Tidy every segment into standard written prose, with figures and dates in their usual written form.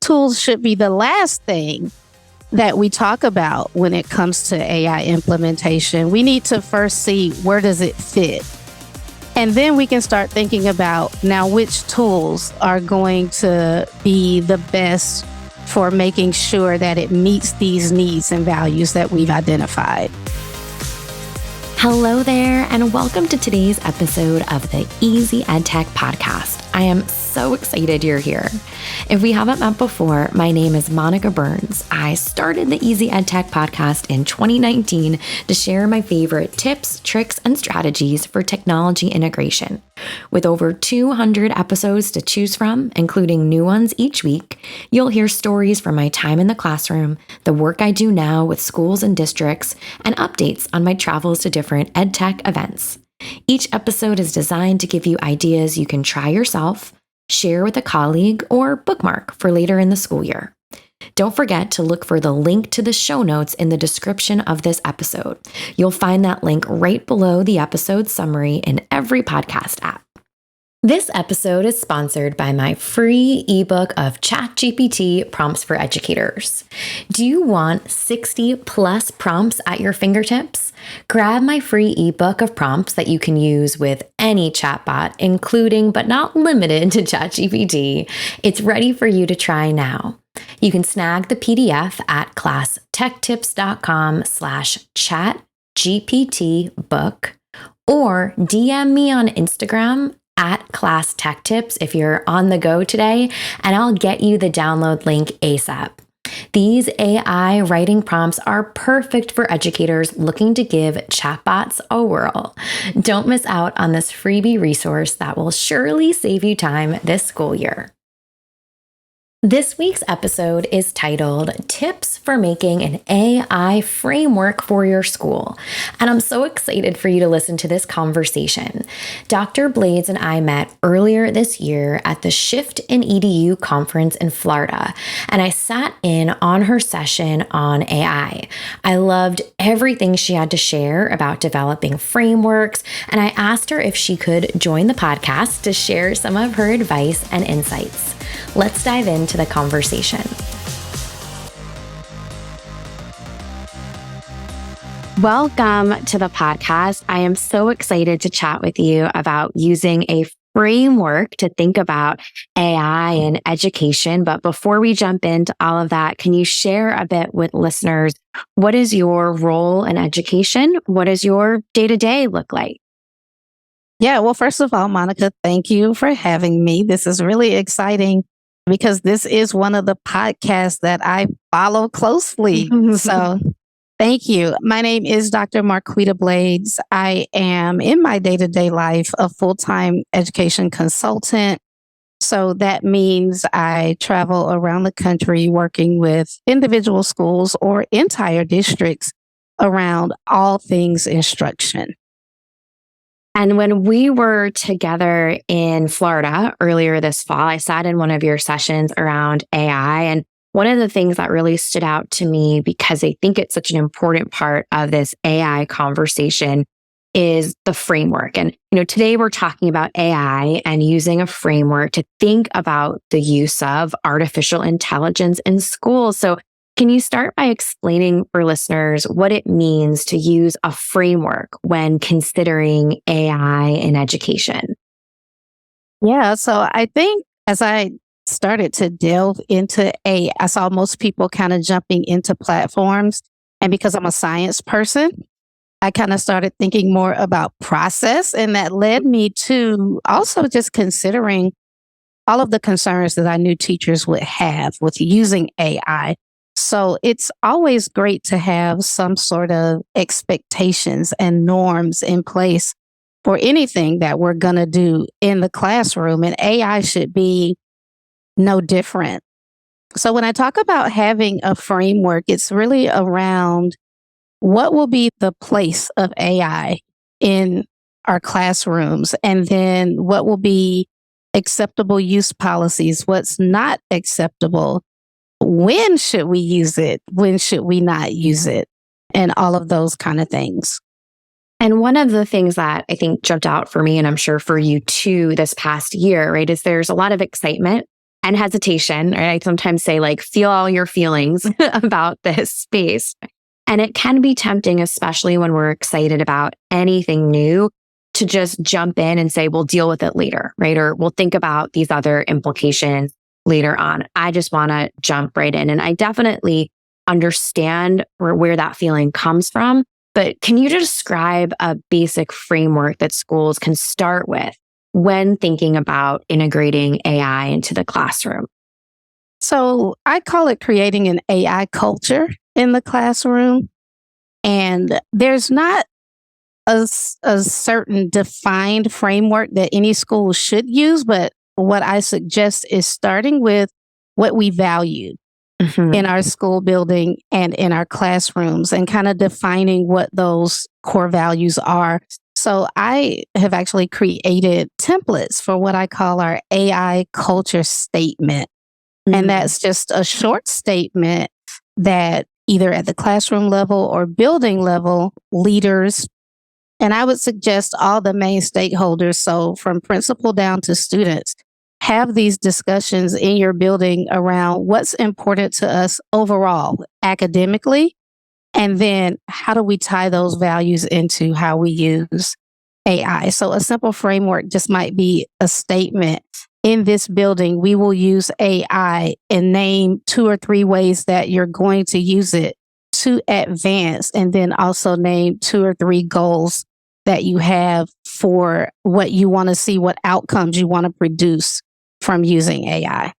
tools should be the last thing that we talk about when it comes to AI implementation. We need to first see where does it fit. And then we can start thinking about now which tools are going to be the best for making sure that it meets these needs and values that we've identified. Hello there, and welcome to today's episode of the Easy EdTech podcast. I am so excited you're here. If we haven't met before, my name is Monica Burns. I started the Easy EdTech podcast in 2019 to share my favorite tips, tricks, and strategies for technology integration. With over 200 episodes to choose from, including new ones each week, you'll hear stories from my time in the classroom, the work I do now with schools and districts, and updates on my travels to different EdTech events. Each episode is designed to give you ideas you can try yourself, share with a colleague, or bookmark for later in the school year. Don't forget to look for the link to the show notes in the description of this episode. You'll find that link right below the episode summary in every podcast app. This episode is sponsored by my free ebook of ChatGPT prompts for educators. Do you want 60 plus prompts at your fingertips? Grab my free ebook of prompts that you can use with any chatbot, including but not limited to ChatGPT. It's ready for you to try now. You can snag the PDF at classtechtips.com/chatgptbook or DM me on Instagram at Class Tech Tips if you're on the go today, and I'll get you the download link ASAP. These AI writing prompts are perfect for educators looking to give chatbots a whirl. Don't miss out on this freebie resource that will surely save you time this school year. This week's episode is titled Tips for Making an AI Framework for Your School, and I'm so excited for you to listen to this conversation. Dr. Blades and I met earlier this year at the Shift in EDU conference in Florida, and I sat in on her session on AI. I loved everything she had to share about developing frameworks, and I asked her if she could join the podcast to share some of her advice and insights. Let's dive into the conversation. Welcome to the podcast. I am so excited to chat with you about using a framework to think about AI and education. But before we jump into all of that, can you share a bit with listeners? What is your role in education? What does your day-to-day look like? Yeah, well, first of all, Monica, thank you for having me. This is really exciting because this is one of the podcasts that I follow closely. So thank you. My name is Dr. Marquita Blades. I am in my day-to-day life a full-time education consultant. So that means I travel around the country working with individual schools or entire districts around all things instruction. And when we were together in Florida earlier this fall, I sat in one of your sessions around AI. And one of the things that really stood out to me, because I think it's such an important part of this AI conversation, is the framework. And, today we're talking about AI and using a framework to think about the use of artificial intelligence in schools. So can you start by explaining for listeners what it means to use a framework when considering AI in education? Yeah, so I think as I started to delve into AI, I saw most people kind of jumping into platforms. And because I'm a science person, I kind of started thinking more about process. And that led me to also just considering all of the concerns that I knew teachers would have with using AI. So it's always great to have some sort of expectations and norms in place for anything that we're going to do in the classroom, and AI should be no different. So when I talk about having a framework, it's really around what will be the place of AI in our classrooms, and then what will be acceptable use policies, what's not acceptable. When should we use it? When should we not use it? And all of those kind of things. And one of the things that I think jumped out for me, and I'm sure for you too, this past year, right, is there's a lot of excitement and hesitation. Right? I sometimes say, like, feel all your feelings about this space. And it can be tempting, especially when we're excited about anything new, to just jump in and say, we'll deal with it later, right? Or we'll think about these other implications later on. I just want to jump right in. And I definitely understand where that feeling comes from. But can you describe a basic framework that schools can start with when thinking about integrating AI into the classroom? So I call it creating an AI culture in the classroom. And there's not a certain defined framework that any school should use, but what I suggest is starting with what we value in our school building and in our classrooms and kind of defining what those core values are. So I have actually created templates for what I call our AI culture statement. And that's just a short statement that either at the classroom level or building level, leaders, and I would suggest all the main stakeholders, so from principal down to students, have these discussions in your building around what's important to us overall, academically, and then how do we tie those values into how we use AI. So a simple framework just might be a statement. In this building, we will use AI and name 2 or 3 ways that you're going to use it to advance, and then also name 2 or 3 goals that you have for what you want to see, what outcomes you want to produce from using AI.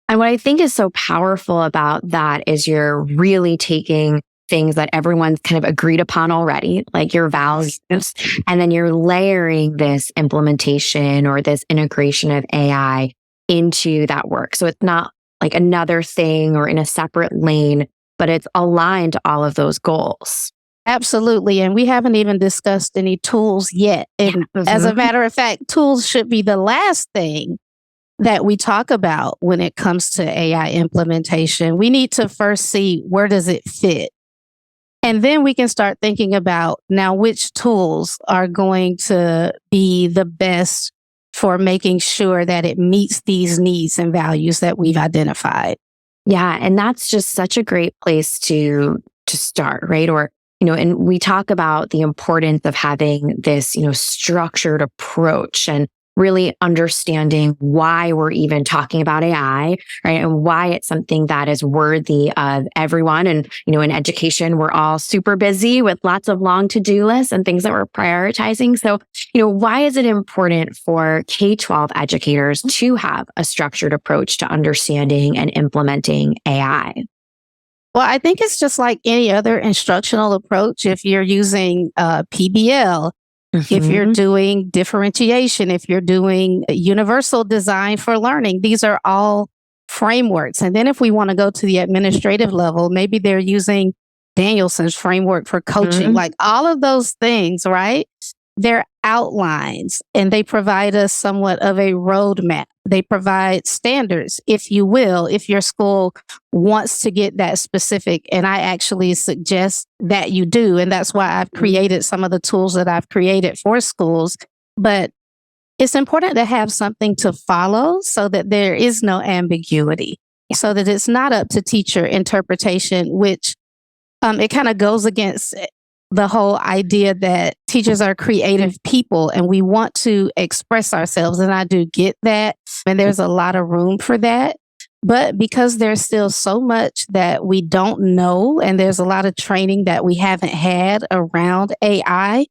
And what I think is so powerful about that is you're really taking things that everyone's kind of agreed upon already, like your values, and then you're layering this implementation or this integration of AI into that work. So it's not like another thing or in a separate lane, but it's aligned to all of those goals. Absolutely. And we haven't even discussed any tools yet. And as a matter of fact, tools should be the last thing that we talk about when it comes to AI implementation. We need to first see, where does it fit? And then we can start thinking about now which tools are going to be the best for making sure that it meets these needs and values that we've identified. Yeah. And that's just such a great place to start, right? Or, and we talk about the importance of having this, structured approach and really understanding why we're even talking about AI, right? And why it's something that is worthy of everyone. And, in education, we're all super busy with lots of long to-do lists and things that we're prioritizing. So, why is it important for K-12 educators to have a structured approach to understanding and implementing AI? Well, I think it's just like any other instructional approach. If you're using PBL, if you're doing differentiation, if you're doing universal design for learning, these are all frameworks. And then if we want to go to the administrative level, maybe they're using Danielson's framework for coaching, like all of those things, right? They're outlines and they provide us somewhat of a roadmap. They provide standards, if you will, if your school wants to get that specific. And I actually suggest that you do. And that's why I've created some of the tools that I've created for schools. But it's important to have something to follow so that there is no ambiguity, so that it's not up to teacher interpretation, which it kind of goes against the whole idea that teachers are creative people and we want to express ourselves. And I do get that. And there's a lot of room for that. But because there's still so much that we don't know, and there's a lot of training that we haven't had around AI,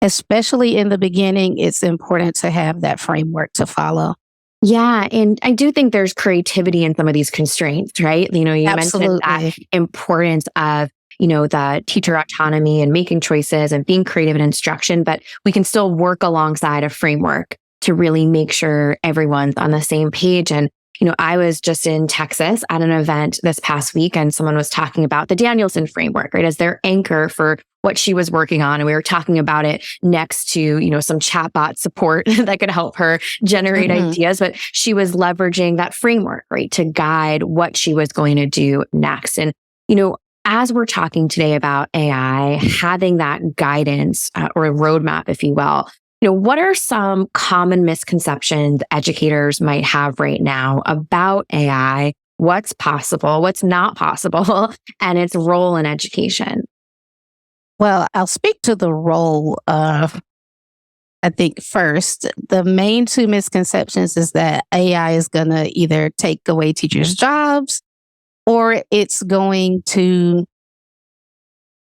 especially in the beginning, it's important to have that framework to follow. Yeah. And I do think there's creativity in some of these constraints, right? You mentioned that importance of the teacher autonomy and making choices and being creative in instruction, but we can still work alongside a framework to really make sure everyone's on the same page. And, I was just in Texas at an event this past week and someone was talking about the Danielson framework, right, as their anchor for what she was working on. And we were talking about it next to, some chatbot support that could help her generate ideas, but she was leveraging that framework, right, to guide what she was going to do next. And, as we're talking today about AI, having that guidance or a roadmap, if you will, What are some common misconceptions educators might have right now about AI? What's possible, what's not possible, and its role in education? Well, I'll speak to the role of, I think first, the main two misconceptions is that AI is going to either take away teachers' jobs or it's going to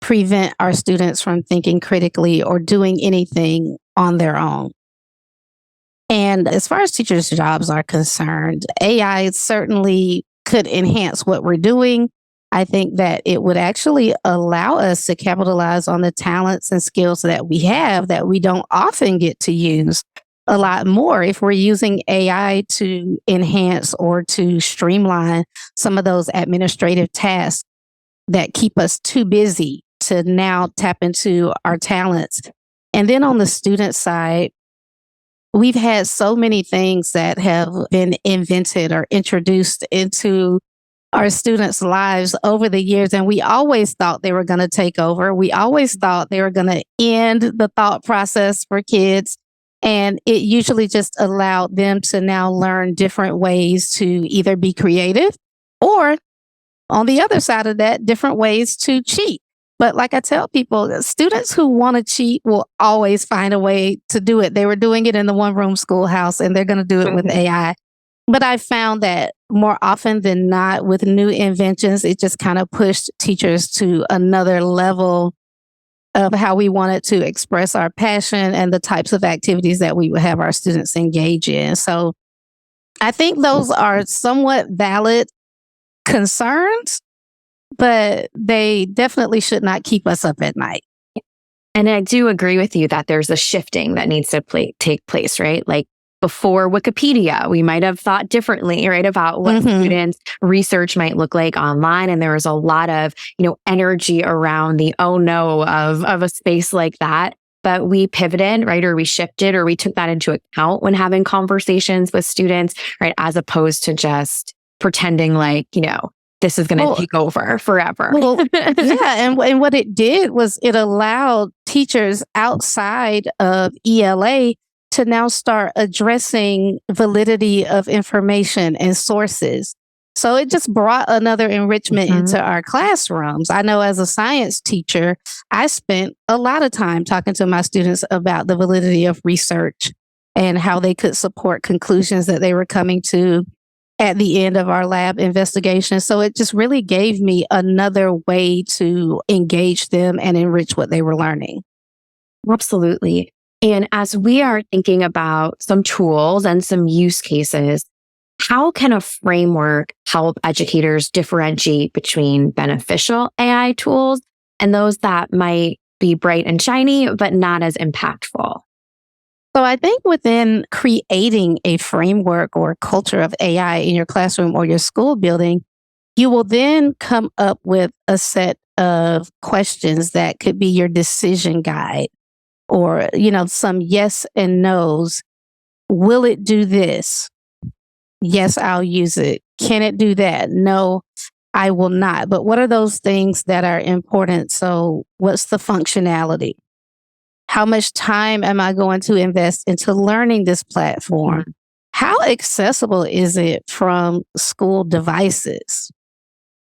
prevent our students from thinking critically or doing anything on their own. And as far as teachers' jobs are concerned, AI certainly could enhance what we're doing. I think that it would actually allow us to capitalize on the talents and skills that we have that we don't often get to use a lot more if we're using AI to enhance or to streamline some of those administrative tasks that keep us too busy to now tap into our talents. And then on the student side, we've had so many things that have been invented or introduced into our students' lives over the years, and we always thought they were going to take over. We always thought they were going to end the thought process for kids. And it usually just allowed them to now learn different ways to either be creative or, on the other side of that, different ways to cheat. But like I tell people, students who want to cheat will always find a way to do it. They were doing it in the one room schoolhouse and they're going to do it with AI. But I found that more often than not, with new inventions, it just kind of pushed teachers to another level of how we wanted to express our passion and the types of activities that we would have our students engage in. So I think those are somewhat valid concerns, but they definitely should not keep us up at night. And I do agree with you that there's a shifting that needs to take place, right? Like before Wikipedia, we might have thought differently, right, about what students' research might look like online. And there was a lot of, energy around the oh no of a space like that. But we pivoted, right, or we shifted, or we took that into account when having conversations with students, right, as opposed to just pretending like, this is going to take over forever. Yeah. And what it did was it allowed teachers outside of ELA to now start addressing validity of information and sources. So it just brought another enrichment into our classrooms. I know as a science teacher, I spent a lot of time talking to my students about the validity of research and how they could support conclusions that they were coming to at the end of our lab investigation. So it just really gave me another way to engage them and enrich what they were learning. Absolutely. And as we are thinking about some tools and some use cases, how can a framework help educators differentiate between beneficial AI tools and those that might be bright and shiny, but not as impactful? So I think within creating a framework or culture of AI in your classroom or your school building, you will then come up with a set of questions that could be your decision guide or, some yes and no's. Will it do this? Yes, I'll use it. Can it do that? No, I will not. But what are those things that are important? So what's the functionality? How much time am I going to invest into learning this platform? How accessible is it from school devices?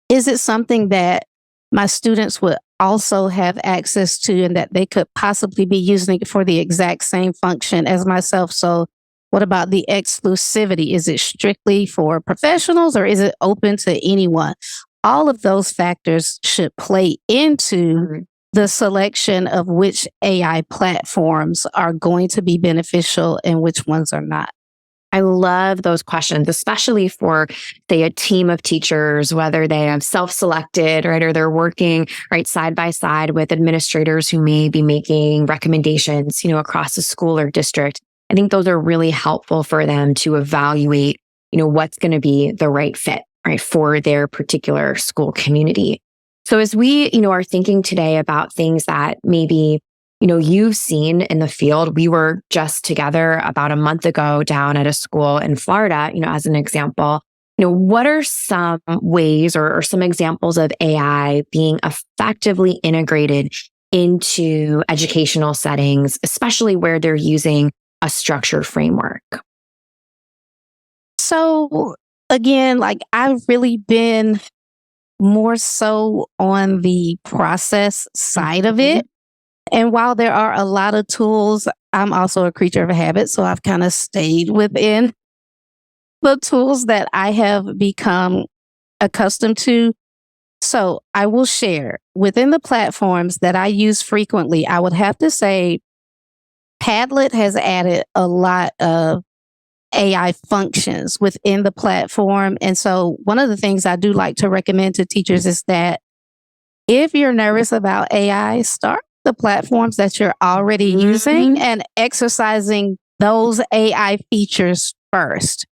Is it something that my students would also have access to and that they could possibly be using it for the exact same function as myself? So what about the exclusivity? Is it strictly for professionals or is it open to anyone? All of those factors should play into the selection of which AI platforms are going to be beneficial and which ones are not. I love those questions, especially for, say, a team of teachers, whether they have self-selected, right, or they're working right side by side with administrators who may be making recommendations, across the school or district. I think those are really helpful for them to evaluate, what's going to be the right fit, right, for their particular school community. So as we, are thinking today about things that maybe, you've seen in the field, we were just together about a month ago down at a school in Florida, as an example, what are some ways or some examples of AI being effectively integrated into educational settings, especially where they're using a structured framework? So again, like I've really been more so on the process side of Mhm. it. And while there are a lot of tools, I'm also a creature of habit. So I've kind of stayed within the tools that I have become accustomed to. So I will share within the platforms that I use frequently, I would have to say Padlet has added a lot of AI functions within the platform. And so one of the things I do like to recommend to teachers is that if you're nervous about AI, start the platforms that you're already using and exercising those AI features first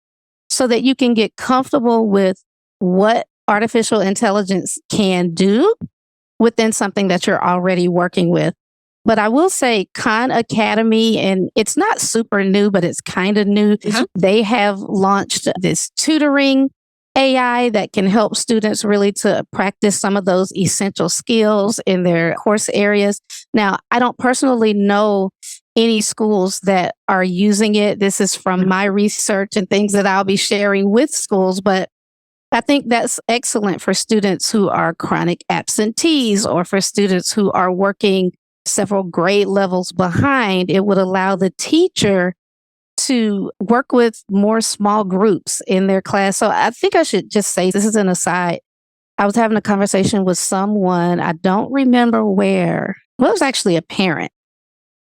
so that you can get comfortable with what artificial intelligence can do within something that you're already working with. But I will say Khan Academy, and it's not super new, but it's kind of new. They have launched this tutoring AI that can help students really to practice some of those essential skills in their course areas. Now, I don't personally know any schools that are using it. This is from my research and things that I'll be sharing with schools, but I think that's excellent for students who are chronic absentees or for students who are working several grade levels behind. It would allow the teacher to work with more small groups in their class. So I think I should just say this is an aside. I was having a conversation with someone, I don't remember where. Well, it was actually a parent.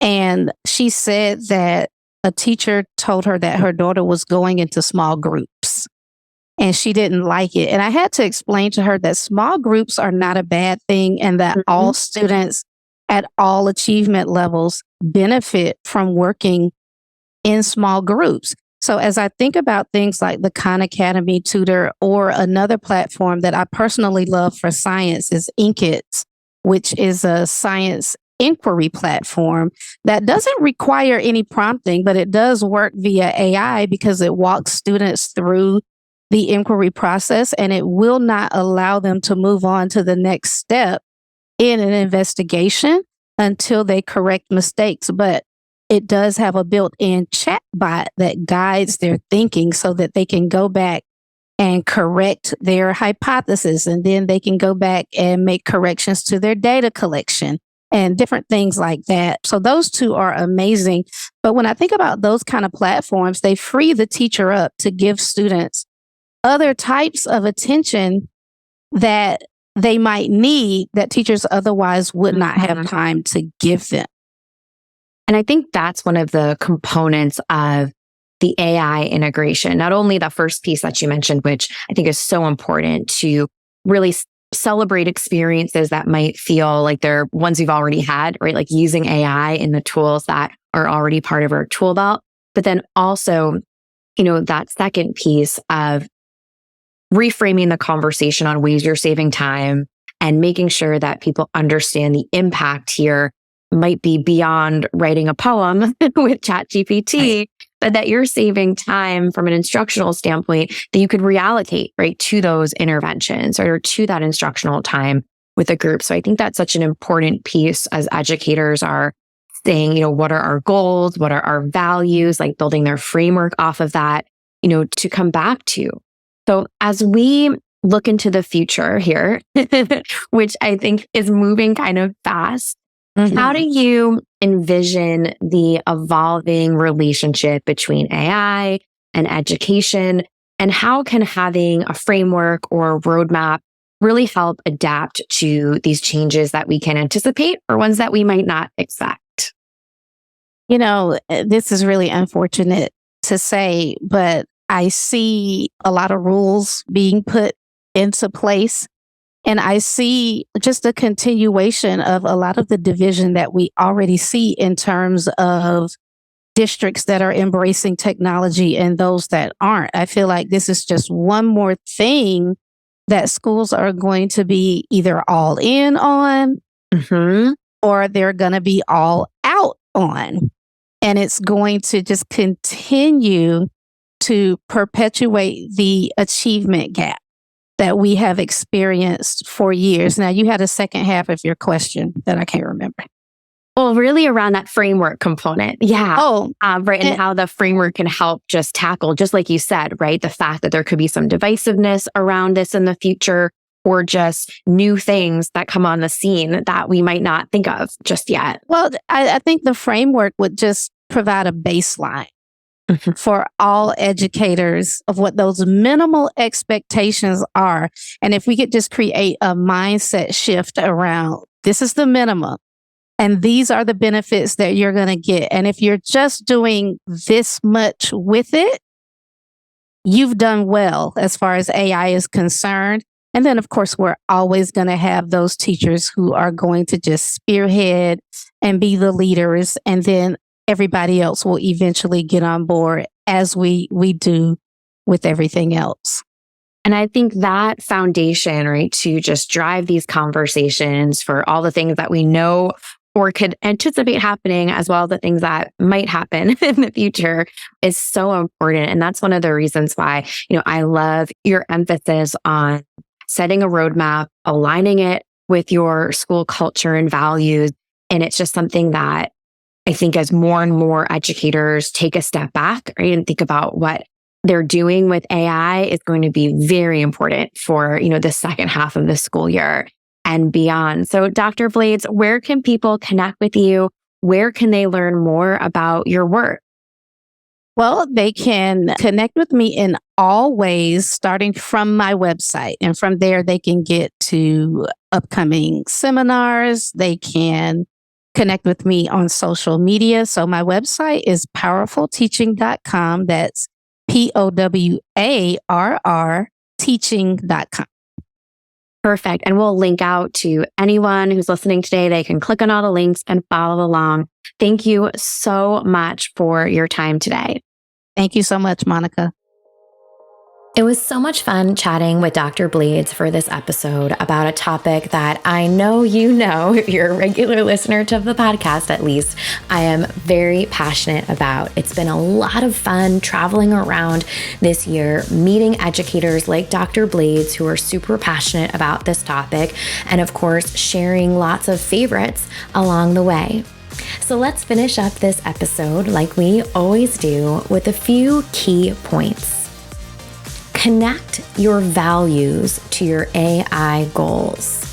And she said that a teacher told her that her daughter was going into small groups and she didn't like it. And I had to explain to her that small groups are not a bad thing and that all students at all achievement levels benefit from working in small groups. So as I think about things like the Khan Academy Tutor or another platform that I personally love for science is Inkits, which is a science inquiry platform that doesn't require any prompting, but it does work via AI because it walks students through the inquiry process and it will not allow them to move on to the next step in an investigation until they correct mistakes. But it does have a built-in chat bot that guides their thinking so that they can go back and correct their hypothesis. And then they can go back and make corrections to their data collection and different things like that. So those two are amazing. But when I think about those kind of platforms, they free the teacher up to give students other types of attention that they might need that teachers otherwise would not have time to give them. And I think that's one of the components of the AI integration. Not only the first piece that you mentioned, which I think is so important to really celebrate experiences that might feel like they're ones you've already had, right? Like using AI in the tools that are already part of our tool belt. But then also, that second piece of reframing the conversation on ways you're saving time and making sure that people understand the impact here might be beyond writing a poem with ChatGPT, but that you're saving time from an instructional standpoint that you could reallocate, right, to those interventions or to that instructional time with a group. So I think that's such an important piece as educators are saying, what are our goals? What are our values? Like building their framework off of that, to come back to. So as we look into the future here, which I think is moving kind of fast, how do you envision the evolving relationship between AI and education? And how can having a framework or a roadmap really help adapt to these changes that we can anticipate or ones that we might not expect? This is really unfortunate to say, but I see a lot of rules being put into place. And I see just a continuation of a lot of the division that we already see in terms of districts that are embracing technology and those that aren't. I feel like this is just one more thing that schools are going to be either all in on or they're going to be all out on. And it's going to just continue to perpetuate the achievement gap that we have experienced for years. Now, you had a second half of your question that I can't remember. Well, really around that framework component. Yeah. Oh, right. And how the framework can help just tackle, just like you said, right? The fact that there could be some divisiveness around this in the future, or just new things that come on the scene that we might not think of just yet. well, I think the framework would just provide a baseline for all educators of what those minimal expectations are. And if we could just create a mindset shift around this is the minimum and these are the benefits that you're going to get. And if you're just doing this much with it, you've done well as far as AI is concerned. And then, of course, we're always going to have those teachers who are going to just spearhead and be the leaders. And then everybody else will eventually get on board as we do with everything else. And I think that foundation, right, to just drive these conversations for all the things that we know or could anticipate happening, as well as the things that might happen in the future, is so important. And that's one of the reasons why, I love your emphasis on setting a roadmap, aligning it with your school culture and values. And it's just something that I think as more and more educators take a step back, right, and think about what they're doing with AI is going to be very important for, the second half of the school year and beyond. So Dr. Blades, where can people connect with you? Where can they learn more about your work? Well, they can connect with me in all ways, starting from my website. And from there, they can get to upcoming seminars. They can connect with me on social media. So my website is powerfulteaching.com. That's POWARR teaching.com. Perfect. And we'll link out to anyone who's listening today. They can click on all the links and follow along. Thank you so much for your time today. Thank you so much, Monica. It was so much fun chatting with Dr. Blades for this episode about a topic that I know if you're a regular listener to the podcast at least, I am very passionate about. It's been a lot of fun traveling around this year, meeting educators like Dr. Blades who are super passionate about this topic, and of course, sharing lots of favorites along the way. So let's finish up this episode like we always do with a few key points. Connect your values to your AI goals.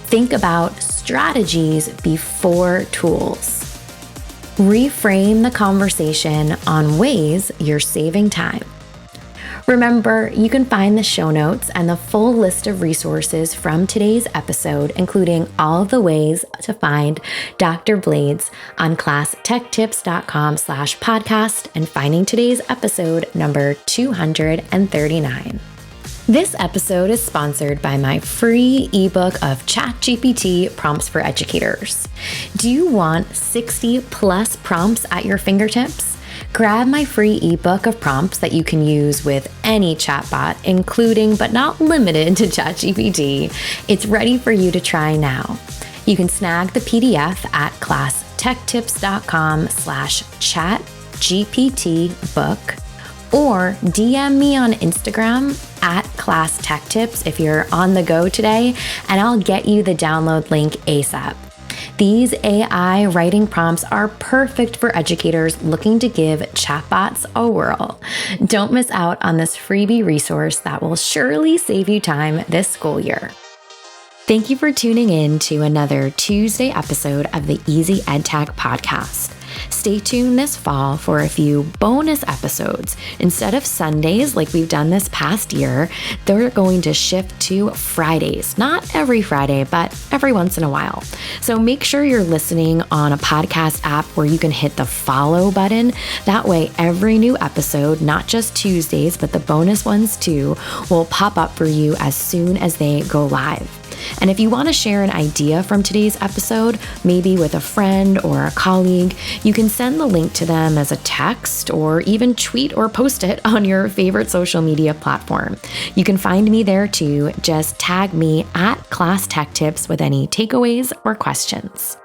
Think about strategies before tools. Reframe the conversation on ways you're saving time. Remember, you can find the show notes and the full list of resources from today's episode, including all of the ways to find Dr. Blades on classtechtips.com/podcast and finding today's episode number 239. This episode is sponsored by my free ebook of ChatGPT prompts for educators. Do you want 60 plus prompts at your fingertips? Grab my free ebook of prompts that you can use with any chatbot, including but not limited to ChatGPT. It's ready for you to try now. You can snag the PDF at classtechtips.com/chatgptbook or DM me on Instagram at classtechtips if you're on the go today, and I'll get you the download link ASAP. These AI writing prompts are perfect for educators looking to give chatbots a whirl. Don't miss out on this freebie resource that will surely save you time this school year. Thank you for tuning in to another Tuesday episode of the Easy EdTech podcast. Stay tuned this fall for a few bonus episodes. Instead of Sundays like we've done this past year, they're going to shift to Fridays. Not every Friday, but every once in a while. So make sure you're listening on a podcast app where you can hit the follow button. That way, every new episode, not just Tuesdays, but the bonus ones too, will pop up for you as soon as they go live. And if you want to share an idea from today's episode, maybe with a friend or a colleague, you can send the link to them as a text or even tweet or post it on your favorite social media platform. You can find me there too. Just tag me at Class Tech Tips with any takeaways or questions.